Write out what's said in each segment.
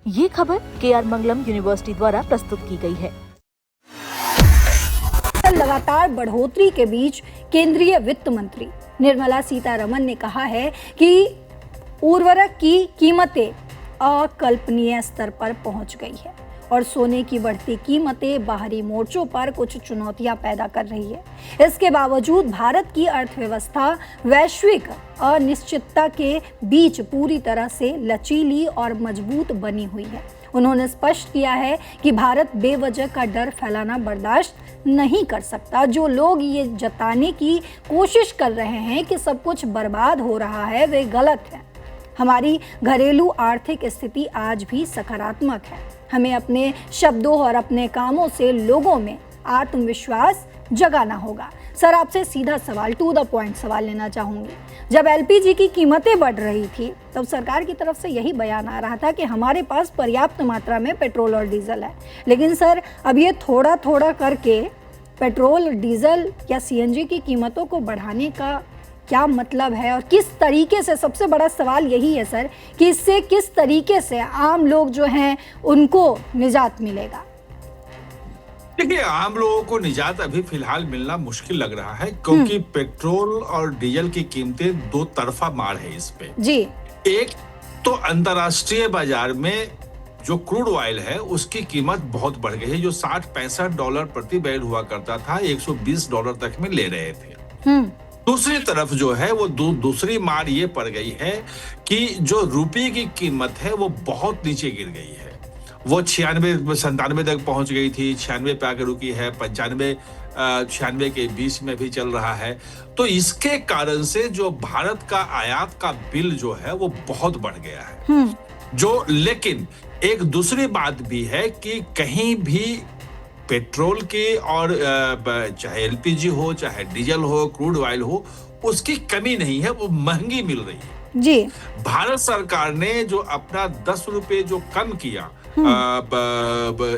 ये खबर KR मंगलम university द्वारा प्रस्तुत की गई है। लगातार बढ़ोतरी के बीच केंद्रीय वित्त मंत्री निर्मला सीतारमण ने कहा है कि उर्वरक की कीमतें अकल्पनीय स्तर पर पहुंच गई है और सोने की बढ़ती कीमतें बाहरी मोर्चों पर कुछ चुनौतियां पैदा कर रही है। इसके बावजूद भारत की अर्थव्यवस्था वैश्विक अनिश्चितता के बीच पूरी तरह से लचीली और मजबूत बनी हुई है। उन्होंने स्पष्ट किया है कि भारत बेवजह का डर फैलाना बर्दाश्त नहीं कर सकता। जो लोग ये जताने की कोशिश कर रहे हैं कि सब कुछ बर्बाद हो रहा है, वे गलत है। हमारी घरेलू आर्थिक स्थिति आज भी सकारात्मक है। हमें अपने शब्दों और अपने कामों से लोगों में आत्मविश्वास जगाना होगा। सर, आपसे सीधा सवाल, टू द पॉइंट सवाल लेना चाहूंगी। जब LPG की कीमतें बढ़ रही थी तब सरकार की तरफ से यही बयान आ रहा था कि हमारे पास पर्याप्त मात्रा में पेट्रोल और डीजल है। लेकिन सर, अब ये थोड़ा थोड़ा करके पेट्रोल, डीजल या CNG की कीमतों को बढ़ाने का क्या मतलब है और किस तरीके से, सबसे बड़ा सवाल यही है सर, कि इससे किस तरीके से आम लोग जो हैं उनको निजात मिलेगा? देखिए, आम लोगों को निजात अभी फिलहाल मिलना मुश्किल लग रहा है क्योंकि पेट्रोल और डीजल की कीमतें दो तरफा मार है इस पे। जी, एक तो अंतर्राष्ट्रीय बाजार में जो क्रूड ऑयल है उसकी कीमत बहुत बढ़ गई है। जो $60-65 प्रति बैरल हुआ करता था, $120 तक में ले रहे थे। दूसरी तरफ जो है वो दूसरी मार ये पड़ गई है कि जो रुपये की कीमत है वो बहुत नीचे गिर गई है। वो 96-97 तक पहुंच गई थी, 96 पे आकर रुकी है, 95-96 के बीच में भी चल रहा है। तो इसके कारण से जो भारत का आयात का बिल जो है वो बहुत बढ़ गया है। लेकिन एक दूसरी बात भी है कि कहीं भी पेट्रोल के और चाहे LPG हो, चाहे डीजल हो, क्रूड ऑयल हो, उसकी कमी नहीं है, वो महंगी मिल रही है। जी, भारत सरकार ने जो अपना 10 रुपए जो कम किया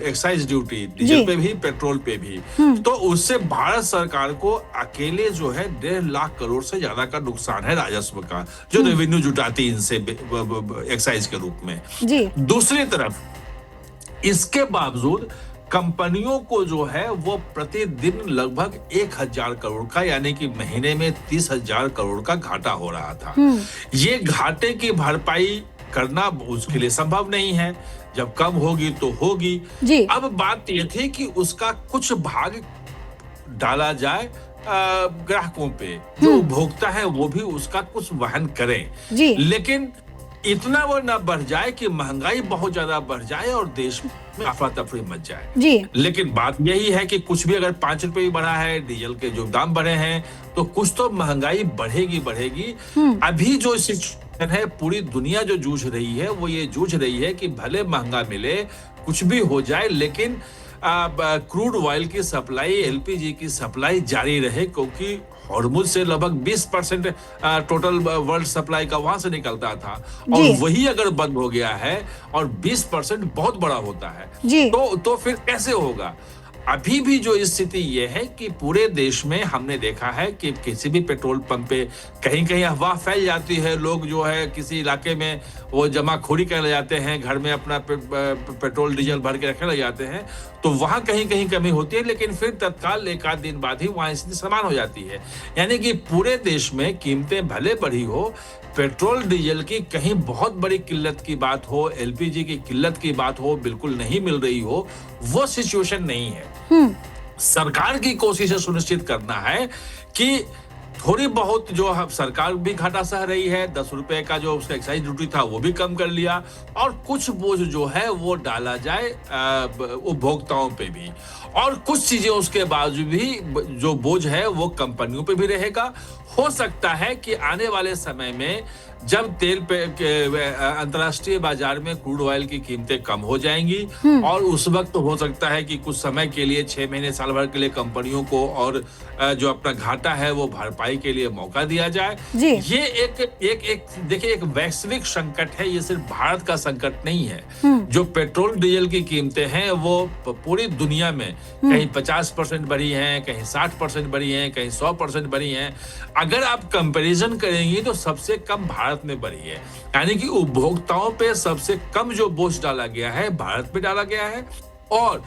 एक्साइज ड्यूटी डीजल पे भी, पेट्रोल पे भी, तो उससे भारत सरकार को अकेले जो है 1.5 लाख करोड़ से ज्यादा का नुकसान है राजस्व का, जो रेवेन्यू जुटाती इनसे एक्साइज के रूप में। जी। दूसरी तरफ इसके बावजूद कंपनियों को जो है वो प्रतिदिन लगभग 1,000 करोड़ का, यानी कि महीने में 30,000 करोड़ का घाटा हो रहा था। ये घाटे की भरपाई करना उसके लिए संभव नहीं है। जब कम होगी तो होगी। जी। अब बात यह थी कि उसका कुछ भाग डाला जाए ग्राहकों पे, जो उपभोक्ता है वो भी उसका कुछ वहन करें। जी। लेकिन इतना वो ना बढ़ जाए कि महंगाई बहुत ज्यादा बढ़ जाए और देश में अफरा तफरी मच जाए। जी। लेकिन बात यही है कि कुछ भी अगर 5 रुपए भी बढ़ा है, डीजल के जो दाम बढ़े हैं, तो कुछ तो महंगाई बढ़ेगी। अभी जो सिचुएशन है, पूरी दुनिया जो जूझ रही है, वो ये जूझ रही है कि भले महंगा मिले, कुछ भी हो जाए, लेकिन क्रूड ऑयल की सप्लाई, LPG की सप्लाई जारी रहे, क्योंकि हॉर्मुज से लगभग 20% टोटल वर्ल्ड सप्लाई का वहां से निकलता था, और वही अगर बंद हो गया है, और 20% बहुत बड़ा होता है, तो फिर कैसे होगा? अभी भी जो स्थिति ये है कि पूरे देश में हमने देखा है कि किसी भी पेट्रोल पंप पे कहीं कहीं अफवाह फैल जाती है। लोग जो है किसी इलाके में वो जमाखोरी करने जाते हैं, घर में अपना पेट्रोल डीजल भर के रखने लग जाते हैं, तो वहां कहीं कहीं कमी होती है, लेकिन फिर तत्काल एक आध दिन बाद ही वहां स्थिति समान हो जाती है। यानी कि पूरे देश में कीमतें भले बढ़ी हो, पेट्रोल डीजल की कहीं बहुत बड़ी किल्लत की बात हो, LPG की किल्लत की बात हो, बिल्कुल नहीं मिल रही हो, वो सिचुएशन नहीं है। सरकार की कोशिश सुनिश्चित करना है कि थोड़ी बहुत जो सरकार भी घाटा सह रही है, 10 रुपए का जो उसका एक्साइज ड्यूटी था वो भी कम कर लिया, और कुछ बोझ जो है वो डाला जाए उपभोक्ताओं पे भी, और कुछ चीजें उसके बावजूद भी जो बोझ है वो कंपनियों पे भी रहेगा। हो सकता है कि आने वाले समय में जब तेल पे अंतर्राष्ट्रीय बाजार में क्रूड ऑयल की कीमतें कम हो जाएंगी, और उस वक्त हो सकता है कि कुछ समय के लिए, 6 महीने साल भर के लिए कंपनियों को और जो अपना घाटा है वो भरपाई के लिए मौका दिया जाए। ये एक देखिए, एक वैश्विक संकट है, ये सिर्फ भारत का संकट नहीं है। जो पेट्रोल डीजल की कीमतें हैं वो पूरी दुनिया में कहीं 50% बढ़ी हैं, कहीं 60% बढ़ी हैं, कहीं 100% बढ़ी हैं। अगर आप कंपैरिजन करेंगे तो सबसे कम भारत भारत में बढ़ी है। यानी कि उपभोक्ताओं पे सबसे कम जो बोझ डाला गया है भारत पे डाला गया है, और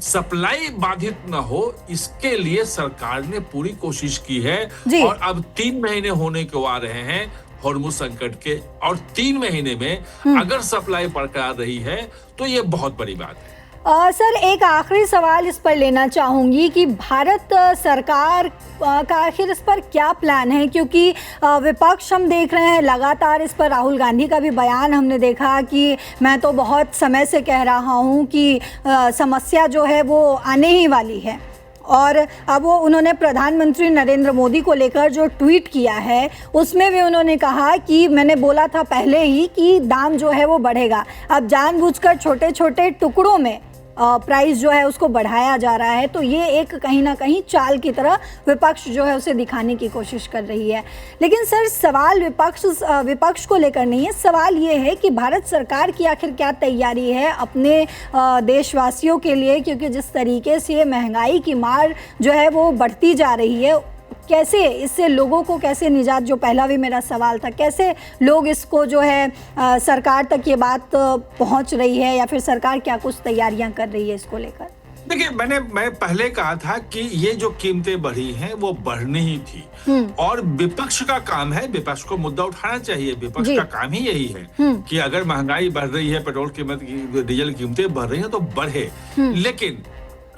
सप्लाई बाधित न हो इसके लिए सरकार ने पूरी कोशिश की है। जी। और अब 3 महीने होने को आ रहे हैं हॉर्मुज संकट के, और 3 महीने में अगर सप्लाई बरकरार रही है तो ये बहुत बड़ी बात है। सर, एक आखिरी सवाल इस पर लेना चाहूँगी कि भारत सरकार का आखिर इस पर क्या प्लान है, क्योंकि विपक्ष हम देख रहे हैं लगातार इस पर। राहुल गांधी का भी बयान हमने देखा कि मैं तो बहुत समय से कह रहा हूँ कि समस्या जो है वो आने ही वाली है, और अब वो उन्होंने प्रधानमंत्री नरेंद्र मोदी को लेकर जो ट्वीट किया है उसमें भी उन्होंने कहा कि मैंने बोला था पहले ही कि दाम जो है वो बढ़ेगा। अब जानबूझकर छोटे छोटे टुकड़ों में प्राइस जो है उसको बढ़ाया जा रहा है, तो ये एक कहीं ना कहीं चाल की तरह विपक्ष जो है उसे दिखाने की कोशिश कर रही है। लेकिन सर, सवाल विपक्ष को लेकर नहीं है, सवाल ये है कि भारत सरकार की आखिर क्या तैयारी है अपने देशवासियों के लिए, क्योंकि जिस तरीके से महंगाई की मार जो है वो बढ़ती जा रही है, कैसे इससे लोगों को कैसे निजात, जो पहला भी मेरा सवाल था, कैसे लोग इसको जो है सरकार तक ये बात पहुंच रही है, या फिर सरकार क्या कुछ तैयारियां कर रही है इसको लेकर? देखिए, मैं पहले कहा था कि ये जो कीमतें बढ़ी हैं वो बढ़नी ही थी, और विपक्ष का काम है, विपक्ष को मुद्दा उठाना चाहिए। विपक्ष का काम ही यही है कि अगर महंगाई बढ़ रही है, पेट्रोल कीमत, डीजल कीमतें बढ़ रही हैं तो बढ़े। लेकिन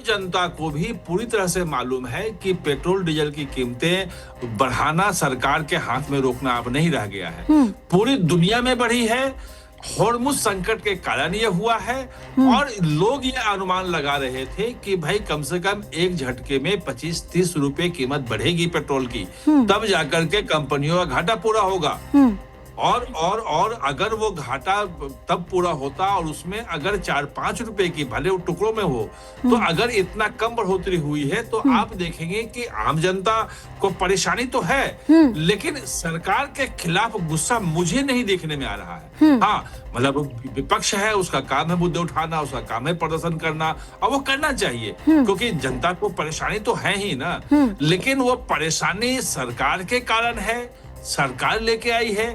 जनता को भी पूरी तरह से मालूम है कि पेट्रोल डीजल की कीमतें बढ़ाना सरकार के हाथ में रोकना अब नहीं रह गया है। पूरी दुनिया में बढ़ी है, हॉर्मुज संकट के कारण ये हुआ है, और लोग ये अनुमान लगा रहे थे कि भाई कम से कम एक झटके में 25-30 रुपए कीमत बढ़ेगी पेट्रोल की, तब जाकर के कंपनियों का घाटा पूरा होगा। और अगर वो घाटा तब पूरा होता, और उसमें अगर 4-5 रुपए की भले वो टुकड़ों में हो, तो अगर इतना कम बढ़ोतरी हुई है तो आप देखेंगे कि आम जनता को परेशानी तो है, लेकिन सरकार के खिलाफ गुस्सा मुझे नहीं देखने में आ रहा है। हाँ, मतलब विपक्ष है, उसका काम है मुद्दे उठाना, उसका काम है प्रदर्शन करना, और वो करना चाहिए क्योंकि जनता को परेशानी तो है ही ना। लेकिन वो परेशानी सरकार के कारण है, सरकार लेके आई है।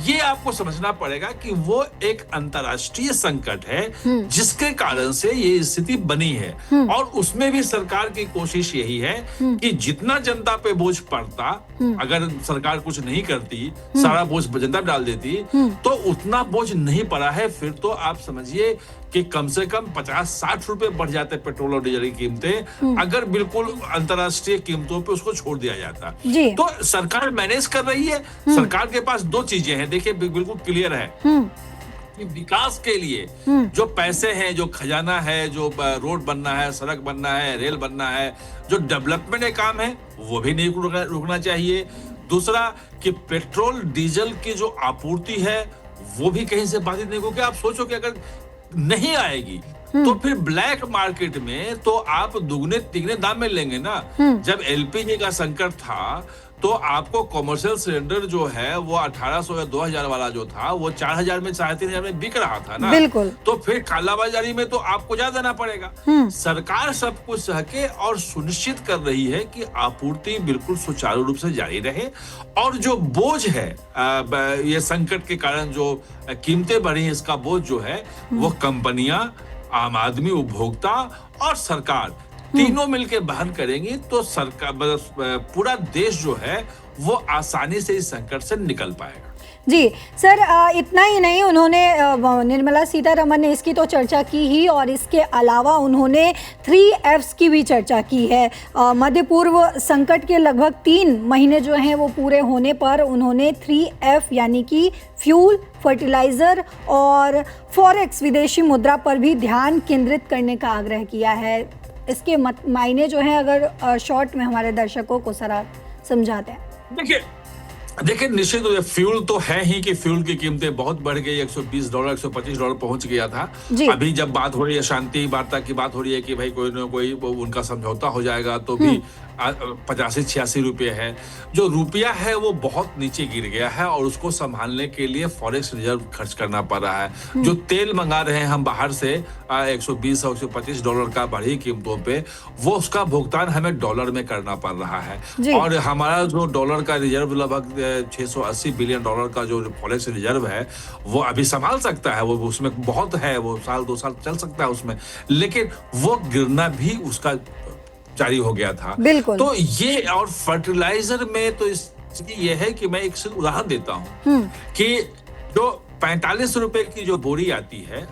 ये आपको समझना पड़ेगा कि वो एक अंतर्राष्ट्रीय संकट है जिसके कारण से ये स्थिति बनी है, और उसमें भी सरकार की कोशिश यही है कि जितना जनता पे बोझ पड़ता, अगर सरकार कुछ नहीं करती, सारा बोझ जनता पे डाल देती, तो उतना बोझ नहीं पड़ा है। फिर तो आप समझिए कि कम से कम 50-60 रुपए बढ़ जाते पेट्रोल और डीजल की कीमतें, अगर बिल्कुल अंतर्राष्ट्रीय कीमतों पे उसको छोड़ दिया जाता। तो सरकार मैनेज कर रही है। सरकार के पास 2 चीजें हैं, देखिए बिल्कुल क्लियर है कि विकास के लिए जो पैसे हैं, जो खजाना है, जो रोड बनना है, सड़क बनना है, रेल बनना है, जो डेवलपमेंट के काम है, वो भी नहीं रुकना चाहिए। दूसरा कि पेट्रोल डीजल की जो आपूर्ति है वो भी कहीं से बाधित नहीं, क्योंकि आप सोचो कि अगर नहीं आएगी तो फिर ब्लैक मार्केट में तो आप दुगने तिगने दाम में लेंगे ना। जब एलपीजी का संकट था तो आपको कॉमर्शियल सिलेंडर जो है वो 1800 या 2000 वाला जो था वो 4000 में 3500 में बिक रहा था ना। बिल्कुल। तो फिर कालाबाजारी में तो आपको ज्यादा देना पड़ेगा। सरकार सब कुछ सहके और सुनिश्चित कर रही है कि आपूर्ति बिल्कुल सुचारू रूप से जारी रहे, और जो बोझ है ये संकट के कारण जो कीमतें बढ़ी, इसका बोझ जो है वो कंपनियां, आम आदमी, उपभोक्ता और सरकार तीनों मिलकर बहन करेंगी, तो सरकार पूरा देश जो है वो आसानी से इस संकट से निकल पाएगा। जी सर, इतना ही नहीं, उन्होंने निर्मला सीतारमण ने इसकी तो चर्चा की ही, और इसके अलावा उन्होंने 3Fs की भी चर्चा की है। मध्य पूर्व संकट के लगभग 3 महीने जो हैं वो पूरे होने पर उन्होंने 3F यानी कि फ्यूल, फर्टिलाइज़र और फॉरेक्स विदेशी मुद्रा पर भी ध्यान केंद्रित करने का आग्रह किया है। इसके मायने जो हैं अगर शॉर्ट में हमारे दर्शकों को सर समझाते हैं। देखिए निश्चित रूप से फ्यूल तो है ही कि फ्यूल की कीमतें बहुत बढ़ गई, $120 $125 पहुंच गया था। अभी जब बात हो रही है, शांति वार्ता की बात हो रही है कि भाई कोई ना कोई उनका समझौता हो जाएगा, तो भी 85-86 रुपये है। जो रुपया है वो बहुत नीचे गिर गया है और उसको संभालने के लिए फॉरेक्स रिजर्व खर्च करना पड़ रहा है। जो तेल मंगा रहे हैं हम बाहर से $120 और $125 का बढ़ी कीमतों पे, वो उसका भुगतान हमें डॉलर में करना पड़ रहा है। और हमारा जो डॉलर का रिजर्व लगभग $680 बिलियन का जो फॉरेक्स रिजर्व है वो अभी संभाल सकता है, वो उसमें बहुत है, वो साल 2 साल चल सकता है उसमें, लेकिन वो गिरना भी उसका जारी हो गया था। बिल्कुल। तो ये और फर्टिलाइजर में तो इसकी ये है कि मैं एक उदाहरण देता हूँ कि जो 45 रुपए की जो बोरी आती है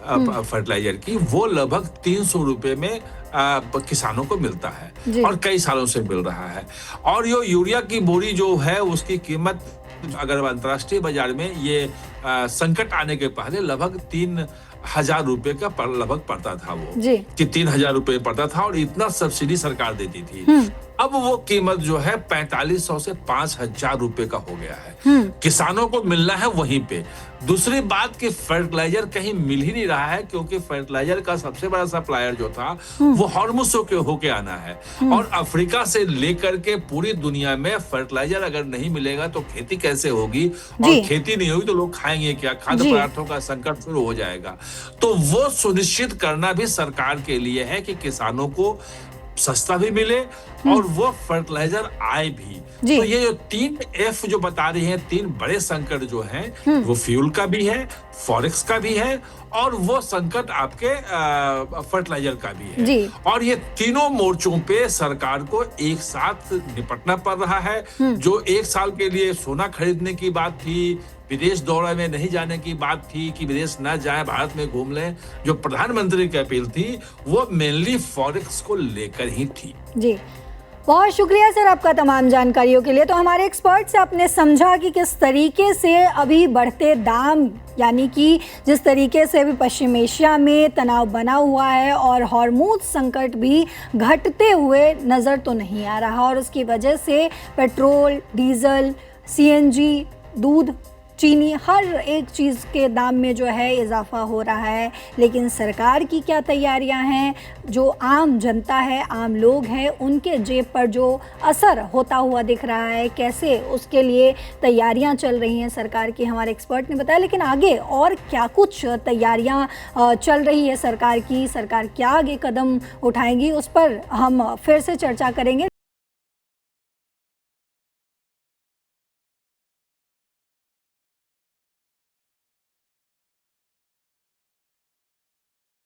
फर्टिलाइजर की, वो लगभग 300 रुपए में किसानों को मिलता है और कई सालों से मिल रहा है। और ये यूरिया की बोरी जो है उसकी कीमत अगर अंतर्राष्ट्रीय बाजार में ये संकट आने के पहले लगभग 3,000 रुपए का लगभग पड़ता था, वो कि 3,000 रुपए पड़ता था और इतना सब्सिडी सरकार देती थी। अब वो कीमत जो है 4500 से 5,000 रुपए का हो गया है। किसानों को मिलना है वहीं पे। दूसरी बात कि फर्टिलाइजर कहीं मिल ही नहीं रहा है, क्योंकि फर्टिलाइजर का सबसे बड़ा सप्लायर जो था वो हॉर्मुज होके आना है और अफ्रीका से लेकर के पूरी दुनिया में फर्टिलाइजर अगर नहीं मिलेगा तो खेती कैसे होगी, और खेती नहीं होगी तो लोग खाएंगे क्या, खाद्य पदार्थों का संकट शुरू हो जाएगा। तो वो सुनिश्चित करना भी सरकार के लिए है कि किसानों को सस्ता भी मिले और वो फर्टिलाइजर आए भी। तो ये जो 3F जो बता रही हैं, 3 बड़े संकट जो हैं, वो फ्यूल का भी है, फॉरेक्स का भी है और वो संकट आपके फर्टिलाइजर का भी है। और ये तीनों मोर्चों पे सरकार को एक साथ निपटना पड़ रहा है। जो 1 साल के लिए सोना खरीदने की बात थी, विदेश दौरे में नहीं जाने की बात थी कि विदेश न जाए, भारत में घूम लें, जो प्रधानमंत्री की अपील थी वो मेनली फॉरेक्स को लेकर ही थी। जी, बहुत शुक्रिया सर आपका तमाम जानकारियों के लिए। तो हमारे एक्सपर्ट से आपने समझा कि किस तरीके से अभी बढ़ते दाम, यानी कि जिस तरीके से अभी पश्चिम एशिया में तनाव बना हुआ है और हॉर्मुज संकट भी घटते हुए नज़र तो नहीं आ रहा, और उसकी वजह से पेट्रोल, डीजल, CNG, दूध, चीनी, हर एक चीज़ के दाम में जो है इजाफा हो रहा है। लेकिन सरकार की क्या तैयारियां हैं, जो आम जनता है, आम लोग हैं, उनके जेब पर जो असर होता हुआ दिख रहा है, कैसे उसके लिए तैयारियां चल रही हैं सरकार की, हमारे एक्सपर्ट ने बताया। लेकिन आगे और क्या कुछ तैयारियां चल रही है सरकार की, सरकार क्या आगे कदम उठाएंगी, उस पर हम फिर से चर्चा करेंगे।